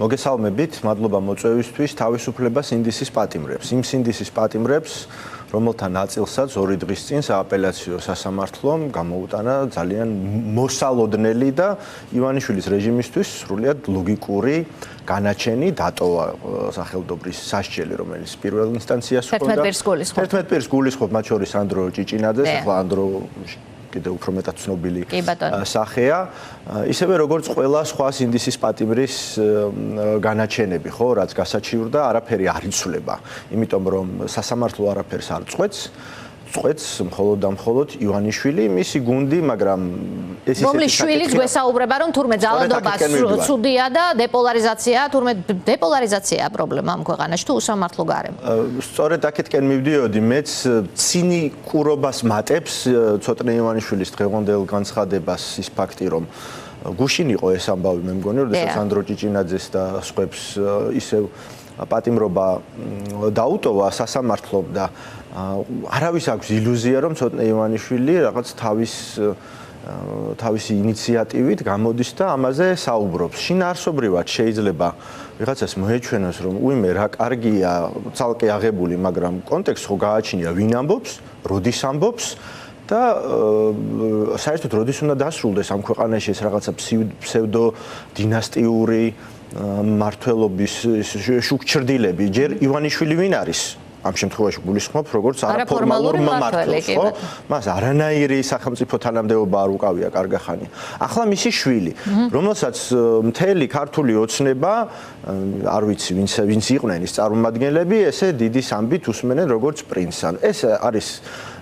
მოგესალმებით, მადლობა მოწვევისთვის. თავისუფლებას ინდისის პატიმრებს. იმ ინდისის პატიმრებს, რომელთა ნაწილსაც 2 დღის წინ სააპელაციო სასამართლომ გამოუტანა ძალიან მოსალოდნელი და ივანიშვილის რეჟიმისთვის სრულიად ლოგიკური განაჩენი დატოვა სახელმწიფოს სასჯელი, რომელიც პირველ ინსტანციას ჰქონდა. 11 პირს გულისხმობ, მათ შორის ანდრო ჭიჭინაძეს, ახლა ანდრო კიდევ უფრო მეტად ცნობილი სახეა. ისევე როგორც ყველა სხვა ინდისის პატიმრის განაჩენები, ხო, რაც გასაჩივრდა, არაფერი არ იცვლება. იმიტომ რომ სასამართლო არაფერს არ წყვეტს მხოლოდ და მხოლოდ ივანიშვილი, მისი გუნდი, მაგრამ ეს ისეთი რომლის შვილიც გვესაუბრება, რომ თურმე ძალადობა ცუდია და დეპოლარიზაცია, თურმე დეპოლარიზაციაა პრობლემა ამ ქვეყანაში თუ უსამართლო გარემო. სწორედ აქეთკენ მივდიოდი, მეც ცინიკურობას მატებს ცოტნე ივანიშვილის დღევანდელ განცხადებას ის ფაქტი, რომ გუშინ იყო ეს ამბავი, მე მგონი, როდესაც ანდრო ჭიჭინაძეს და სხვებს ისევ პატიმრობა დაუტოვა სასამართლომ და არავის აქვს ილუზია, რომ ცოტნე ივანიშვილი რაღაც თავისი ინიციატივით გამოდის და ამაზე საუბრობს. შინაარსობრივად შეიძლება ვიღაცას მოეჩვენოს, რომ უიმე რა კარგია, ცალკე აღებული, მაგრამ კონტექსტს ხო გააჩნია, ვინ ამბობს, როდის ამბობს და საერთოდ როდის უნდა დასრულდეს ამ ქვეყანაში ეს რაღაცა ფსევდო დინასტიური მართლობის შუქჩრდილები. ჯერ ივანიშვილი ვინ არის? ამ შემთხვევაში გულისხმობ, როგორც არაფორმალურ მმართველს, ხო? მას არანაირი სახელმწიფო თანამდებობა არ უკავია კარგახანი. ახლა მისი შვილი, რომელსაც მთელი ქართული ოცნება, არ ვიცი, ვინც იყვნენ ის წარმომადგენლები, ესე დიდი სამბით უსმენენ როგორც პრინცს. ეს არის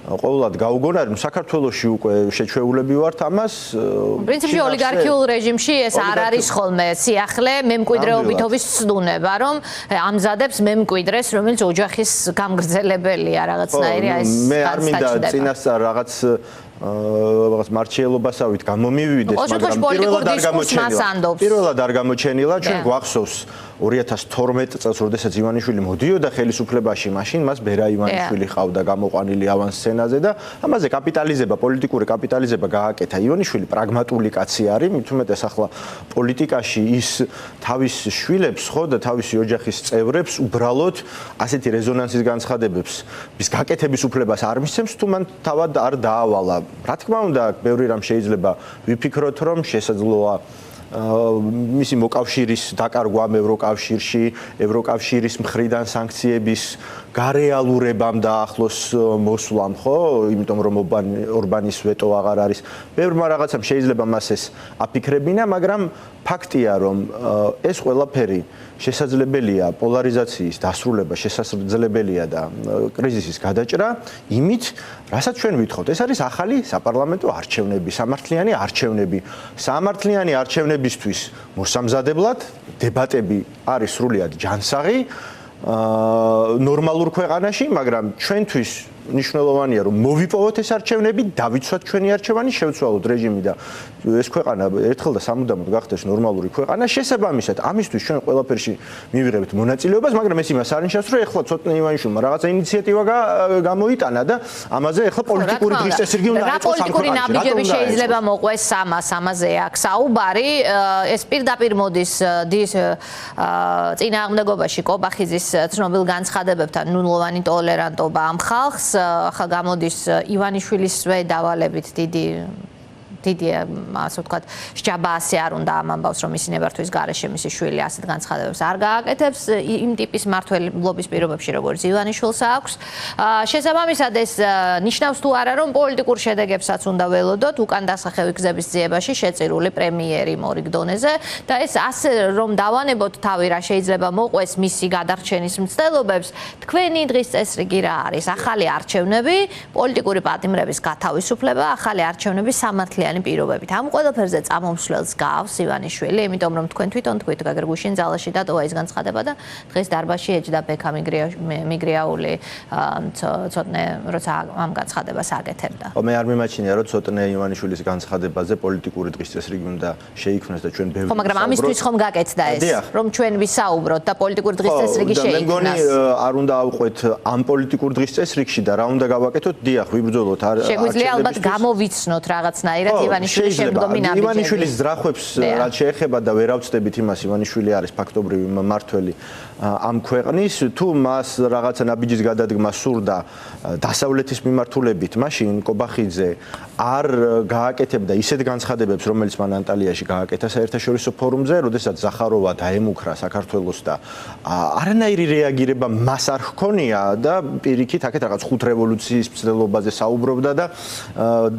ყოველად გაუგონა, რომ საქართველოში უკვე შეჩვეულები ვართ ამას. პრინციპში ოლიგარქიულ რეჟიმში ეს არ არის ხოლმე სიახლე მემკვიდრეობითობის ცდუნება, რომ ამზადებს მემკვიდრეს, რომელიც ოჯახის გამგრძელებელია რაღაცნაირი ეს მე არ მინდა წინასწარ რაღაც მარჩიელობასავით გამომივიდეს, მაგრამ პირველად არ გამოჩენილა, ჩვენ გვახსოვს 2012 წელს, როდესაც ივანიშვილი მოდიოდა ხელისუფლებაში, მაშინ მას ბერა ივანიშვილი ყავდა გამოყვანილი ავანს სცენაზე და ამაზე პოლიტიკური კაპიტალიზება გააკეთა. ივანიშვილი პრაგმატული კაცი არის, მით უმეტეს ახლა პოლიტიკაში ის თავის შვილებს, ხო და თავისი ოჯახის წევრებს უბრალოდ ასეთი რეზონანსის განცხადებებს, bis გაკეთების უფლებას არ მისცემს, თუ მან თავად არ დაავალა. რა თქმა უნდა, ბევრი რამ შეიძლება ვიფიქროთ, რომ შესაძლოა მისი მოკავშირის დაკარგვა ევროკავშირში, ევროკავშირის მხრიდან სანქციების გარეალურებამ დაახლოს მოსვლამ, ხო? იმიტომ რომ ორბანის ვეტო აღარ არის. ბევრმა რაღაცამ შეიძლება მას ეს აფიქრებინა, მაგრამ ფაქტია, რომ ეს ყველაფერი შესაძლებელია პოლარიზაციის დასრულება, შესაძლებელია და კრიზისის გადაჭრა იმით, რასაც ჩვენ ვითხოვთ. ეს არის ახალი საპარლამენტო არჩევნები, სამართლიანი არჩევნები. სამართლიანი არჩევნებისთვის მოსამზადებლად დებატები არის სრულიად ჯანსაღი ნორმალურ ქვეყანაში, მაგრამ ჩვენთვის ნიშნულოვანია, რომ მოვიპოვოთ ეს არჩევნები, დავიცვათ ჩვენი არჩევანი, შევცვალოთ რეჟიმი და ეს ქვეყანა ერთხელ და სამუდამოდ გახდეს ნორმალური ქვეყანა. შესაბამისად, ამისთვის ჩვენ ყველაფერში მივიღებთ მონაწილეობას, მაგრამ ეს იმას არ ნიშნავს, რომ ეხლა ცოტნე ივანიშვილმა რაღაცა ინიციატივა გამოიტანა და ამაზე ეხლა პოლიტიკური დღესწესრიგი უნდა აიწყოს ამ ქვეყანაში. რა პოლიტიკური ნაბიჯები შეიძლება მოყვეს ამაზე აქ საუბარი? ეს პირდაპირ მოდის დის წინააღმდეგობაში კობახიძის ცნობილ განცხადებებთან ნულოვანი ტოლერანტობა ამ ხალხს. ახლა გამოდის ივანიშვილისვე დავალებით დიდი ასე ვთქვათ, სჯაბაასი არ უნდა ამ ამბავს, რომ ისინი ვართვის გარეშე მისი შვილი ასეთ განცხადებებს არ გააკეთებს იმ ტიპის მმართველობის პირობებში, როგორც ივანიშვილს აქვს. შესაბამისად ეს ნიშნავს თუ არა, რომ პოლიტიკურ შედეგებსაც უნდა ველოდოთ უკან დასახევი გზების ძიებაში შეწირული პრემიერი მორიგ დონეზე და ეს ასე რომ დავანებოთ თავი რა შეიძლება მოყვეს მისი გადარჩენის მცდელობებს, თქვენი დღის წესრიგი რა არის? ახალი არჩევნები, პოლიტიკური პატიმრების გათავისუფლება, ახალი არჩევნები სამართლიანი პირობებით. ამ ყველაფერზე წამომსვლელს გავს ივანიშვილი, იმიტომ რომ თქვენ თვითონ თქვით, გაგრგუშინ ძალაში დატოვა ის განცხადება და დღეს დარბაზში ეჯდა ბექა მიგრიაული ცოტნე როცა ამ განცხადებას აკეთებდა. მე არ მიმაჩნია, რომ ცოტნე ივანიშვილის განცხადებაზე პოლიტიკური დღის წესრიგი უნდა შეიქმნას და ჩვენ ბევრი. ხო, მაგრამ ამისთვის ხომ გაკეთდა ეს, რომ ჩვენ ვისაუბროთ და პოლიტიკური დღის წესრიგი შეიქმნას. მე მგონი არ უნდა ავყვეთ ამ პოლიტიკურ დღის წესრიგში და რა უნდა გავაკეთოთ? დიახ, ვიბრძოლოთ შეგვიძლია ალბათ გამოვიცნოთ რაღაცნაირად ივანიშვილის შემდგომი ნაბიჯები. ივანიშვილის ძრახებს რაც შეეხება და ვერ ავწდებით იმას, ივანიშვილი არის ფაქტობრივი მმართველი ამ ქვეყნის, თუ მას რაღაცა ნაბიჯის გადადგმა სურდა დასავლეთის მიმართულებით, მაშინ კობახიძე არ გააკეთებდა ისეთ განცხადებებს, რომელიც მან ანტალიაში გააკეთა საერთაშორისო ფორუმზე, როდესაც ზახაროვა დაემუქრა საქართველოს და არანაირი რეაგირება მას არ ჰქონია და პირიქით აქეთ რაღაც ხუთ რევოლუციის მცდელობაზე საუბრობდა და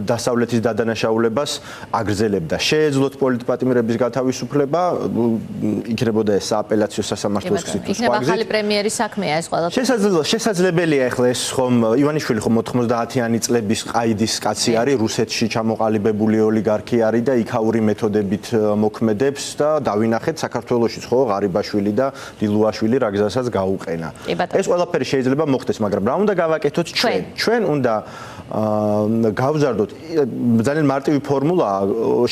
დასავლეთის დადანაშაულებას აგრძელებდა. შეეძლოთ პოლიტპატიმრების გათავისუფლება, იქნებოდა ეს სააპელაციო სასამართლოს გზით. იქნება ახალი პრემიერის საქმეა ეს ყველაფერი. შესაძლებელია ახლა ეს ხომ ივანიშვილი ხომ 90-იანი წლების ყაიდის კაცი არის, რუსეთში ჩამოყალიბებული ოლიგარქი არის და იქაური მეთოდებით მოქმედებს და დავინახეთ საქართველოშიც ხო ღარიბაშვილი და ლილუაშვილი რა გზასაც გაუყენა. ეს ყველაფერი შეიძლება მოხდეს, მაგრამ რა უნდა გავაკეთოთ ჩვენ? ჩვენ უნდა გავზარდოთ ძალიან მარტივი ფორმულაა,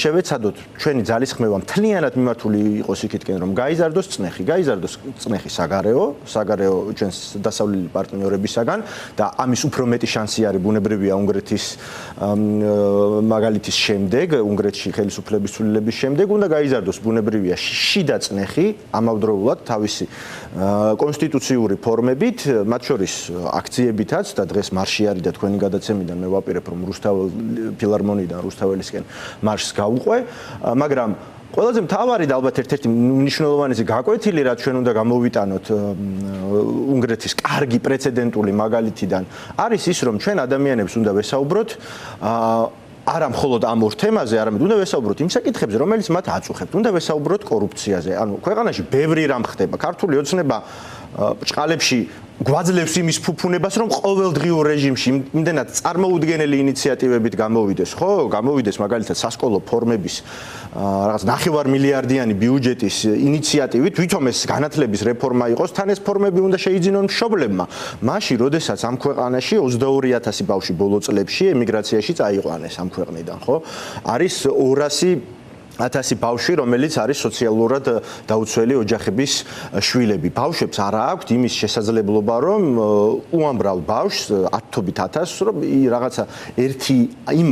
შევეცადოთ ჩვენი ძალისხმევა მთლიანად მიმართული იყოს იქითკენ, რომ გაიზარდოს წნეხი საგარეო ჩვენს დასავლელი პარტნიორებისაგან და ამის უფრო მეტი შანსი არის ბუნებრივია უნგრეთის მაგალითის შემდეგ, უნგრეთში ხელისუფლების ცვლილების შემდეგ უნდა გაიზარდოს ბუნებრივია შიდა წნეხი ამავდროულად თავისი კონსტიტუციური ფორმებით, მათ შორის აქციებითაც და დღეს მარში არის და თქვენი გადაცემიდან მე ვაპირებ რომ რუსთაველ ფილარმონიიდან რუსთაველისკენ მარშს გავუყვე, მაგრამ ყველაზე მთავარი და ალბათ ერთ-ერთი მნიშვნელოვანესი გაკვეთილი რაც ჩვენ უნდა გამოვიტანოთ უნგრეთის კარგი პრეცედენტული მაგალითიდან არის ის რომ ჩვენ ადამიანებს უნდა ვესაუბროთ არა მხოლოდ ამ ორ თემაზე, არამედ უნდა ვესაუბროთ იმ საკითხებზე, რომელიც მათ აწუხებთ. უნდა ვესაუბროთ კორუფციაზე. ანუ ქვეყანაში ბევრი რამ ხდება. ქართული ოცნება ბრჭყალებში გვაძლევს იმის ფუფუნებას, რომ ყოველდღიურ რეჟიმში იმდენად წარმოუდგენელი ინიციატივებით გამოვიდეს, ხო? გამოვიდეს მაგალითად სასკოლო ფორმების რაღაც 9 მილიარდიანი ბიუჯეტის ინიციატივით, თვითონ ეს განათლების რეფორმა იყოს, თან ეს ფორმები უნდა შეიძინონ მშობლებმა. მაშინ, როდესაც ამ ქვეყანაში 22000 ბავშვი ბოლო წლებში ემიგრაციაში წაიყვანეს ამ ქვეყნიდან, ხო? არის 200,000 ბავშვი, რომელიც არის სოციალურად დაუცველი ოჯახების შვილები. ბავშვებს არა აქვთ იმის შესაძლებლობა, რომ უამრავ ბავშვს, ათობით ათასს, რომ რაღაცა ერთი იმ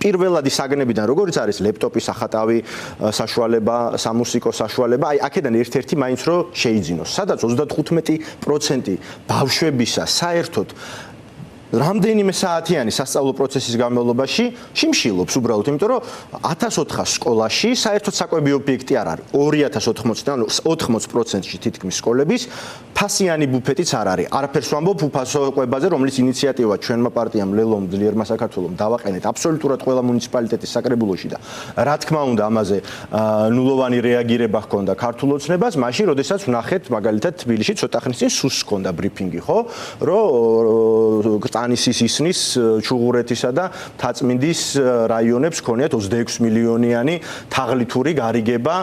პირველადი საგნებიდან, როგორც არის ლეპტოპის ახატავი საშუალება, სამუსიკო საშუალება, აი აქედან ერთ-ერთი მაინც რო შეიძინოს. სადაც 35% ბავშვებისა საერთოდ რამდენიმე საათიანი სასწავლო პროცესის განმავლობაში შიმშილობს უბრალოდ, იმიტომ რომ 1400 სკოლაში საერთოდ საკვები ობიექტი არ არის. 2080-დან 80%-ში თითქმის სკოლების ფასიანი ბუფეტიც არ არის. არაფერს ვამბობ უფასო კვებაზე, რომელიც ინიციატივა ჩვენმა პარტიამ ლელომ ძლიერმა საქართველოს დავაყენეთ აბსოლუტურად ყველა მუნიციპალიტეტის საკრებულოში და რა თქმა უნდა ამაზე ნულოვანი რეაგირება ჰქონდა ქართულ ოცნებას, მაშინ როდესაც ვნახეთ მაგალითად თბილისში ცოტა ხნის წინ სუს ჰქონდა ბრიფინგი, ხო? რომ ანისის ისნის ჩუღურეთისა და თაწმინდის რაიონებს ქონიათ 26 მილიონიანი თაღლითური გარიგება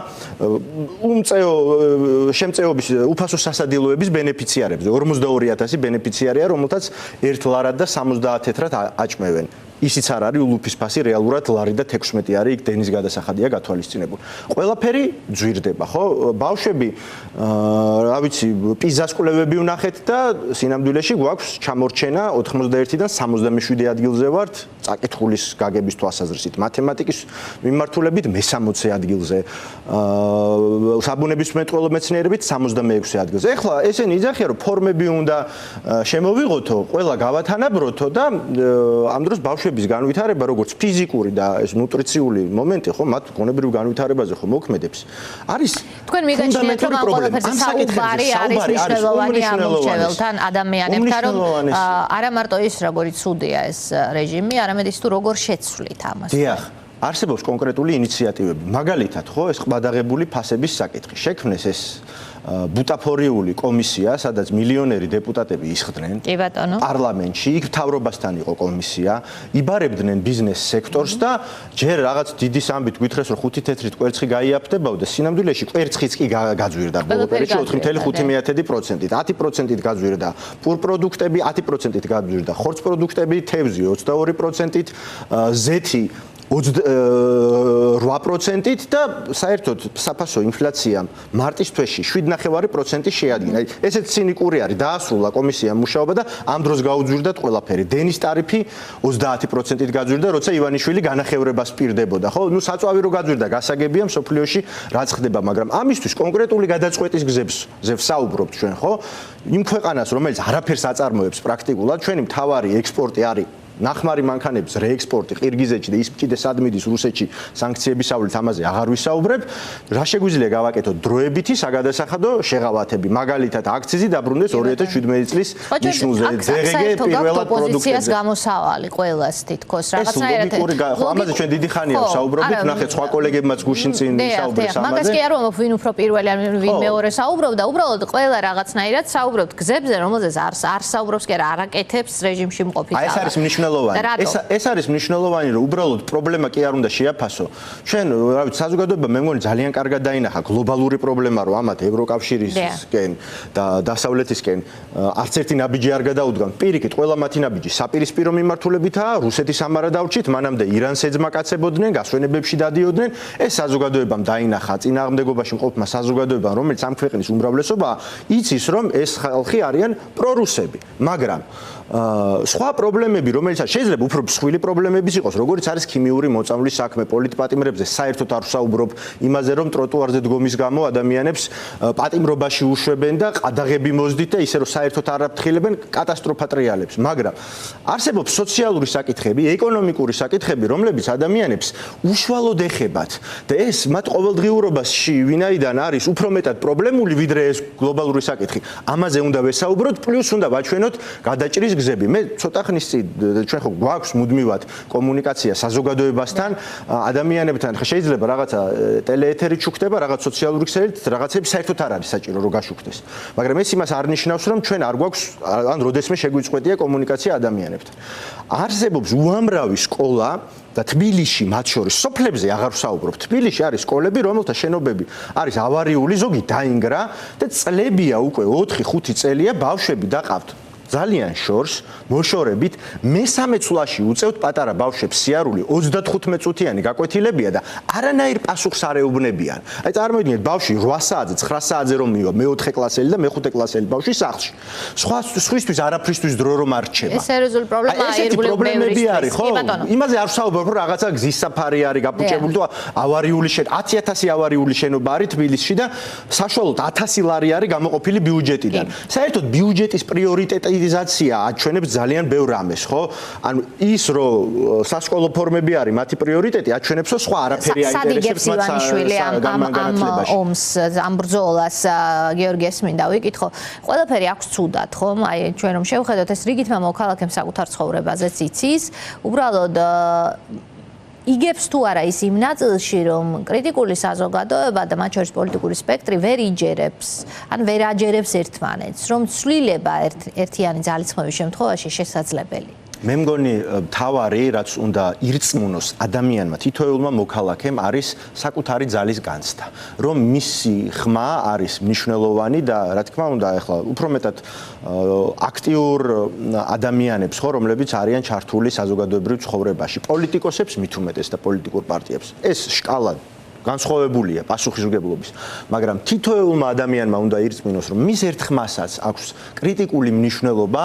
შემწეობის უფასო სასადილოების ბენეფიციარებზე 42000 ბენეფიციარია რომელთაც 1 ლარად და 70 თეთრად აჭმევენ ისიც არ არის ულუფის ფასი რეალურად ლარი და 16 არის იქ დენის გადასახადია გათვალისწინებული. ყველაფერი ძვირდება, ხო? ბავშვები, რა ვიცი, პიზას კვლევები ვნახეთ და სინამდვილეში გვაქვს ჩამორჩენა 91-დან 77 ადგილზე ვართ წაკითხulis გაგების თვალსაზრისით, მათემატიკის მიმართულებით მე-60 ადგილზე, საბუნებისმეტყველო მეცნიერებით 66 ადგილზე. ეხლა ესენი იძახიან, რომ ფორმები უნდა შემოვიღოთო, ყველა გავათანაბროთო და ამ დროს ბავშვების განვითარება, როგორც ფიზიკური და ეს ნუტრიციული მომენტი, ხო, მათ გონებრივ განვითარებაზე ხო მოქმედებს. არის თქვენ მიგაჩნიათ, რომ ამ ყველაფერზე საუბარი არის მნიშვნელოვანი ამორჩეველთან ადამიანებთან, რომ არა მარტო ის, როგორიც ცუდია ეს რეჟიმი, არამედ ის თუ როგორ შეცვლით ამას. დიახ, არსებობს კონკრეტული ინიციატივები. მაგალითად, ხო, ეს ყბადაღებული ფასების საკითხი. შექმნეს ეს ბუტაფორიული კომისია, სადაც მილიონერი დეპუტატები ისხდნენ პარლამენტში, იქ მთავრობასთან იყო კომისია, იბარებდნენ ბიზნეს სექტორს და ჯერ რაღაც დიდის ამბით გითხრეს, რომ 5 თეთრით კვერცხი გაიაფთებავდა, სინამდვილეში კვერცხიც კი გაძვირდა ბოლო პერიოდში 4.5%-ით, 10%-ით გაძვირდა პურ პროდუქტები, 10%-ით გაძვირდა ხორცპროდუქტები, თევზი 22%-ით, ზეთი 8%-ით და საერთოდ საფასო ინფლაციამ მარტის თვეში 7.9% შეადგინა. ესეც ცინიკური არის. დაასრულა კომისიამ მუშაობა და ამ დროს გაუძვირდათ ყველაფერი. დენის ტარიფი 30%-ით გაძვირდა, როცა ივანიშვილი განახევრებას პირდებოდა. ხო, ნუ საწვავი რო გაძვირდა, გასაგებია მსოფლიოში რაც ხდება, მაგრამ ამისთვის კონკრეტული გადაწყვეტის გზებს საუბრობთ ჩვენ, ხო? იმ ქვეყანას, რომელიც არაფერს აწარმოებს პრაქტიკულად, ჩვენი მთავარი ექსპორტი არის ნახმარი მანქანების რეექსპორტი ყირგიზეთში და ის კიდე სადმიდის რუსეთში სანქციებისავლით ამაზე აღარ ვისაუბრებ. რა შეგვიძლია გავაკეთოთ დროებითი საგადასახადო შეღავათები. მაგალითად, აქციზი დაბრუნდეს 2017 წლის ნიშნულზე. ძეგეგე პირველად პროდუქციას გამოსავალი ყველას თითქოს რაღაცნაირად. ხო, ამაზე ჩვენ დიდი ხანია ვსაუბრობთ, ნახეთ სხვა კოლეგებმაც გუშინ წინ ვისაუბრეს ამაზე. მაგას კი არ ვამბობ, ვინ უფრო პირველი ან ვინ მეორე საუბრობდა, უბრალოდ ყველა რაღაცნაირად საუბრობთ გზებზე, რომელზეც არ საუბრობს კი არა, არაკეთებს რეჟიმში მყოფი ძალა. ეს არის ეს არის მნიშვნელოვანი, რომ უბრალოდ პრობლემა კი არ უნდა შეაფასო. ჩვენ, რა ვიცი, საზოგადოება მე მგონი ძალიან კარგად დაინახა გლობალური პრობლემა, რომ ამათ ევროკავშირისკენ და დასავლეთისკენ არც ერთი ნაბიჯი არ გადაუდგან. პირიქით, ყველა მათი ნაბიჯი საპირისპირო მიმართულებითაა, რუსეთის ამარა დავრჩით, მანამდე ირანს ეძმაკაცებოდნენ, გასვენებებში დადიოდნენ. ეს საზოგადოებამ დაინახა, წინააღმდეგობაში მყოფმა საზოგადოებამ, რომელიც ამ ქვეყნის უმრავლესობაა, იცის, რომ ეს ხალხი არიან პრორუსები, მაგრამ სხვა პრობლემები, რომელიცაც შეიძლება უფრო მსხვილი პრობლემებიც იყოს, როგორც არის ქიმიური მოწამვლის საქმე, პოლიტპატიმრებზე საერთოდ არ ვსაუბრობ იმაზე, რომ ტროტუარზე დგომის გამო ადამიანებს პატიმრობაში უშვებენ და ყადაღები მოздით და ისე რომ საერთოდ არ აფრთხილებენ, კატასტროფა ტრიალებს, მაგრამ არსებობს სოციალური საკითხები, ეკონომიკური საკითხები, რომლებიც ადამიანებს უშუალოდ ეხებათ და ეს მათ ყოველდღიურობაში ვინაიდან არის უფრო მეტად პრობლემული, ვიდრე ეს გლობალური საკითხი. ამაზე უნდა ვესაუბროთ, პლუს უნდა ვაჩვენოთ გადაჭრის გზები. მე ცოტა ხნის წინ ჩვენ ხო გვაქვს მუდმივად კომუნიკაცია საზოგადოებასთან, ადამიანებთან. ხა შეიძლება რაღაცა ტელეეთერით შუქდება, რაღაც სოციალური ქსელით, რაღაცები საერთოდ არ არის საჭირო რომ გაშუქდეს. მაგრამ ეს იმას არ ნიშნავს, რომ ჩვენ არ გვაქვს ან როდესმე შეგვიწყვეტია კომუნიკაცია ადამიანებთან. არსებობს უამრავი სკოლა და თბილისში მათ შორის სოფლებზე აღარ ვსაუბრობ. თბილისში არის სკოლები, რომელთა შენობები არის ავარიული, ზოგი დაინგრა და წლებია უკვე 4-5 წელია ბავშვები დაყავთ. ძალიან შორს მოშორებით მე-13 წლაში უწევთ პატარა ბავშვებს სიარული 35 წუთიანი გაკვეთილებია და არანაირ პასუხს არ ეუბნებიან. აი წარმოიდგინეთ ბავშვი 8 საათზე 9 საათზე რომ მივა მე-4 კლასელი და მე-5 კლასელი ბავშვი სახლში. სხვისთვის არაფრისთვის დრო რომ არ რჩება. ეს სერიოზული პრობლემაა ირგვლივ პრობლემები არის, ხო? იმაზე არ ვსაუბრობ, რომ რაღაცა გზის საფარი არის გაფუჭებული თუ ავარიული 10,000 ავარიული შენობა არის თბილისში და საშუალოდ 1000 ლარი არის გამოყოფილი ბიუჯეტიდან. საერთოდ ბიუჯეტის პრიორიტეტი აჩვენებს ძალიან ბევრ ამეს, ხო? ანუ ის რომ სასკოლო ფორმები არის მათი პრიორიტეტი, აჩვენებს რომ სხვა არაფერი აინტერესებს მათ განმანათლებაში. ომს ამ ბრძოლას გეორგიეს მინდა ვიკითხო. ყველაფერი აქვს ცუდად, ხო? აი ჩვენ რომ შევხედოთ ეს რიგითმა მოქალაქემ საკუთარ ცხოვრებაზეც იცის, უბრალოდ იგებს თუ არა ის იმ ნაწილში, რომ კრიტიკული საზოგადოება და მათ შორის პოლიტიკური სპექტრი ვერ იჯერებს, ან ვერ აჯერებს ერთმანეთს, რომ ცვლილება ერთიანი ძალისხმევის შემთხვევაში შესაძლებელი. მე მგონი თავარი, რაც უნდა ირწმუნოს ადამიანმა, თითოეულმა მოქალაქემ არის საკუთარი ძალის განცდა, რომ მისი ხმა არის მნიშვნელოვანი და რა თქმა უნდა, ახლა უფრო მეტად აქტიურ ადამიანებს, ხო, რომლებიც არიან ჩართული საზოგადოებრივ ცხოვრებაში, პოლიტიკოსებს მით უმეტეს და პოლიტიკურ პარტიებს. ეს შკალა განსხვავებულია პასუხისმგებლობის, მაგრამ თითოეულმა ადამიანმა უნდა ირწმუნოს, რომ მის ერთ ხმასაც აქვს კრიტიკული მნიშვნელობა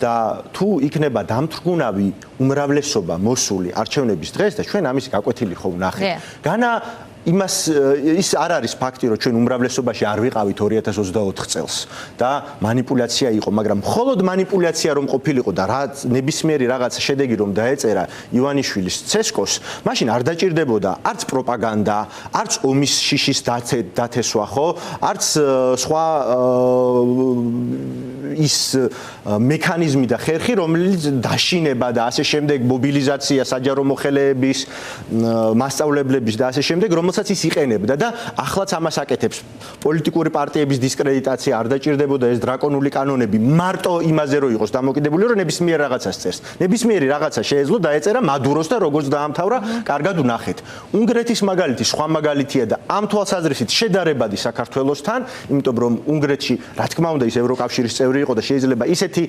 და თუ იქნება დამთრგუნავი უმრავლესობა მოსული არჩევნების დღეს და ჩვენ ამის გაკვეთილი ხო ვნახეთ. განა იმას ის არ არის ფაქტი, რომ ჩვენ უმრავლესობაში არ ვიყავით 2024 წელს და манипуляცია იყო, მაგრამ მხოლოდ манипуляცია რომ ყოფილიყო და ნებისმიერი რაღაც შედეგი რომ დაეწერა ივანიშვილის ცესკოს, მაშინ არ დაჭირდებოდა არც პროპაგანდა, არც ომის შიშის დათესვა, ხო? არც სხვა ის მექანიზმი და ხერხი, რომელიც დაშინება და ასე შემდეგ მობილიზაცია საჯარო მოხელეების, მასწავლებლების და ასე შემდეგ, რომელსაც ის იყენებდა და ახლაც ამას აკეთებს. პოლიტიკური პარტიების დისკრედიტაცია არ დაჭირდებოდა ეს დრაკონული კანონები მარტო იმაზე რომ იყოს დამოკიდებული, რომ ნებისმიერ რაღაცას წერს. ნებისმიერი რაღაცა შეეძლო დაეწერა მადუროს და როგორც დაამთავრა, კარგად ვნახეთ. უნგრეთის მაგალითი სხვა მაგალითია და ამ თვალსაზრისით შედარებადი საქართველოსთან, იმიტომ რომ უნგრეთში, რა თქმა უნდა, ის ევროკავშირის წევრი იყო და შეიძლება ისეთი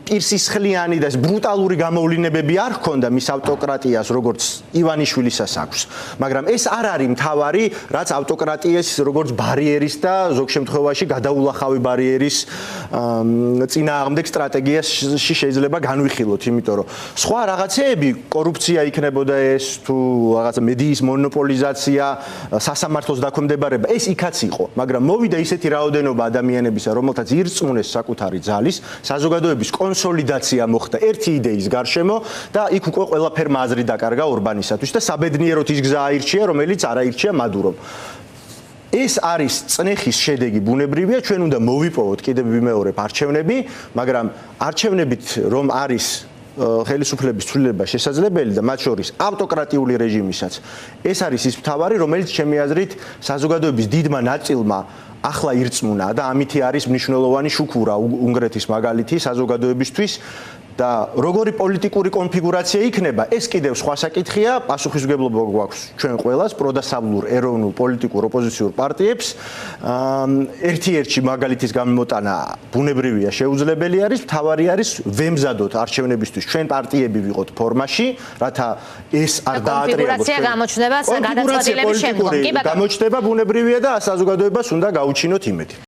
პირსისხლიანი და ბრუტალური გამოვლინებები არ ჰქონდა მის ავტოკრატიას, როგორც ივანიშვილისას აქვს. მაგრამ ეს არ არის მთავარი, რაც ავტოკრატიის როგორც ბარიერის და ზოგ შემთხვევაში გადაულახავი ბარიერის წინააღმდეგ სტრატეგიაში შეიძლება განვიხილოთ, იმიტომ რომ სხვა რაღაცეები, კორუფცია იქნებოდა ეს თუ რაღაცა მედიის მონოპოლიზაცია, სასამართლოს დაქვემდებარება, ეს იქაც იყო, მაგრამ მოვიდა ისეთი რაოდენობა ადამიანებისა, რომელთაც ირწმუნეს საკუთარი ძალის, საზოგადოების კონსოლიდაცია მოხდა ერთი იდეის გარშემო და იქ უკვე ყველაფერმა აზრი დაკარგა ორბანისათვის და საბედნიეროდ ის გზა აირჩია, რომელიც არ აირჩია მადურომ. ეს არის წნეხის შედეგი ბუნებრივია, ჩვენ უნდა მოვიპოვოთ კიდევ ვიმეორებ არჩევნები, მაგრამ არჩევნებით რომ არის ხელისუფლების ცვლილება შესაძლებელი და მათ შორის ავტოკრატიული რეჟიმისაც, ეს არის ის მთავარი, რომელიც ჩემი აზრით საზოგადოების დიდმა ნაწილმა ახლა ირწმუნა და ამითი არის მნიშვნელოვანი შუქურა უნგრეთის მაგალითი საზოგადოებისთვის და როგორი პოლიტიკური კონფიგურაცია იქნება, ეს კიდევ სხვა საკითხია, პასუხისმგებლობა გვაქვს ჩვენ ყველას პროდასავლურ ეროვნულ პოლიტიკურ ოპოზიციურ პარტიებს. ერთი-ერთი მაგალითის გამოტანა ბუნებრივია, შეუძლებელი არის, მთავარი არის ვემზადოთ არჩევნებისთვის ჩვენ პარტიები ვიყოთ ფორმაში, რათა ეს არ დაატრიალოს. კონფიგურაცია გამოჩნდება გადაწყვეტილების შემდგომ. გამოჩნდება ბუნებრივია და საზოგადოებას უნდა გაუჩინოთ იმედი.